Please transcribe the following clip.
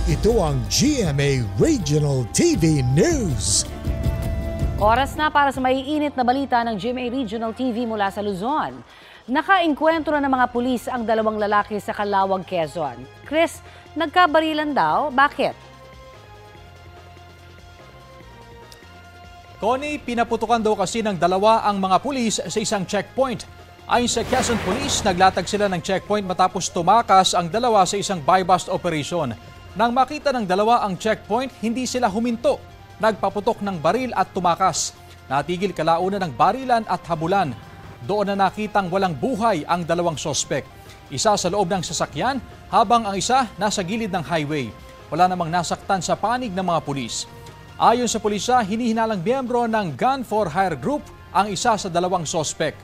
Ito ang GMA Regional TV News. Oras na para sa maiinit na balita ng GMA Regional TV mula sa Luzon. Nakaengkwentro ng mga pulis ang dalawang lalaki sa Calauag, Quezon. Chris, nagkabarilan daw? Bakit? Connie, pinaputukan daw kasi ng dalawa ang mga pulis sa isang checkpoint. Ayon sa Quezon Police, naglatag sila ng checkpoint matapos tumakas ang dalawa sa isang buy-bust operation. Nang makita ng dalawa ang checkpoint, hindi sila huminto. Nagpaputok ng baril at tumakas. Natigil kalaunan ng barilan at habulan. Doon na nakitang walang buhay ang dalawang sospek. Isa sa loob ng sasakyan habang ang isa nasa gilid ng highway. Wala namang nasaktan sa panig ng mga pulis. Ayon sa pulisya, hinihinalang miyembro ng Gun for Hire Group ang isa sa dalawang sospek.